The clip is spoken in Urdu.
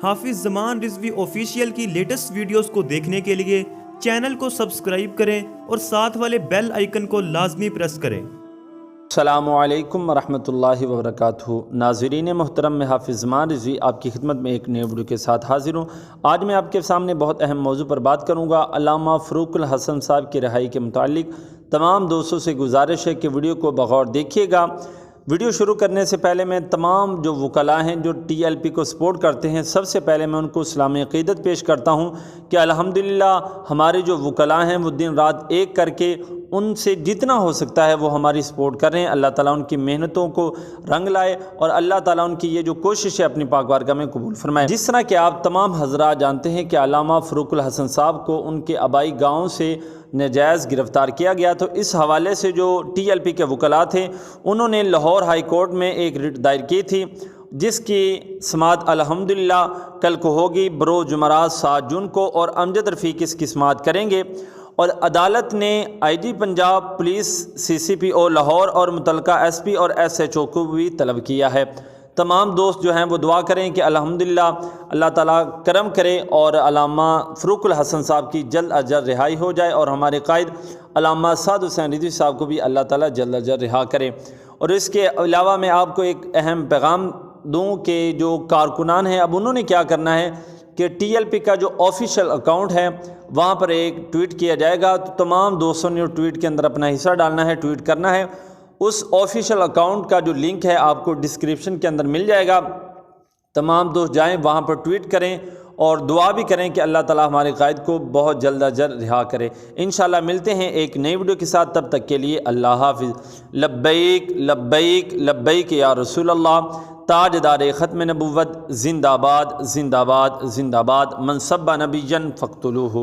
حافظ زمان رضوی آفیشیل کی لیٹسٹ ویڈیوز کو دیکھنے کے لیے چینل کو سبسکرائب کریں اور ساتھ والے بیل آئیکن کو لازمی پریس کریں۔ السلام علیکم ورحمۃ اللہ وبرکاتہ۔ ناظرین محترم، میں حافظ زمان رضوی آپ کی خدمت میں ایک نئے ویڈیو کے ساتھ حاضر ہوں۔ آج میں آپ کے سامنے بہت اہم موضوع پر بات کروں گا۔ علامہ فاروق الحسن صاحب کی رہائی کے متعلق تمام دوستوں سے گزارش ہے کہ ویڈیو کو بغور دیکھیے گا۔ ویڈیو شروع کرنے سے پہلے میں تمام جو وکلاء ہیں جو ٹی ایل پی کو سپورٹ کرتے ہیں، سب سے پہلے میں ان کو اسلامی عقیدت پیش کرتا ہوں کہ الحمدللہ ہمارے جو وکلاء ہیں وہ دن رات ایک کر کے ان سے جتنا ہو سکتا ہے وہ ہماری سپورٹ کر رہے ہیں۔ اللہ تعالیٰ ان کی محنتوں کو رنگ لائے اور اللہ تعالیٰ ان کی یہ جو کوشش ہے اپنی پاک بارگاہ میں قبول فرمائے۔ جس طرح کہ آپ تمام حضرات جانتے ہیں کہ علامہ فاروق الحسن صاحب کو ان کے آبائی گاؤں سے ناجائز گرفتار کیا گیا، تو اس حوالے سے جو ٹی ایل پی کے وکلاء تھے انہوں نے لاہور ہائی کورٹ میں ایک رٹ دائر کی تھی، جس کی سماعت الحمدللہ کل کو ہوگی بروز جمعرات 7 جون کو، اور امجد رفیق اس کی سماعت کریں گے۔ اور عدالت نے آئی جی پنجاب، پولیس، سی سی پی او لاہور اور متعلقہ ایس پی اور ایس ایچ او کو بھی طلب کیا ہے۔ تمام دوست جو ہیں وہ دعا کریں کہ الحمدللہ اللہ تعالیٰ کرم کرے اور علامہ فاروق الحسن صاحب کی جلد از جلد رہائی ہو جائے، اور ہمارے قائد علامہ سعد حسین رضوی صاحب کو بھی اللہ تعالیٰ جلد از جلد رہا کرے۔ اور اس کے علاوہ میں آپ کو ایک اہم پیغام دوں کہ جو کارکنان ہیں اب انہوں نے کیا کرنا ہے کہ ٹی ایل پی کا جو آفیشیل اکاؤنٹ ہے وہاں پر ایک ٹویٹ کیا جائے گا، تو تمام دوستوں نے ٹویٹ کے اندر اپنا حصہ ڈالنا ہے، ٹویٹ کرنا ہے۔ اس آفیشیل اکاؤنٹ کا جو لنک ہے آپ کو ڈسکرپشن کے اندر مل جائے گا، تمام دوست جائیں وہاں پر ٹویٹ کریں اور دعا بھی کریں کہ اللہ تعالیٰ ہمارے قائد کو بہت جلد از جلد رہا کرے۔ انشاءاللہ ملتے ہیں ایک نئی ویڈیو کے ساتھ، تب تک کے لیے اللہ حافظ۔ لبیک لبیک لبیک یا رسول اللہ، تاجدار ختم نبوت، زندہ باد زندہ باد زندہ باد، من سب نبی فاقتلوہ۔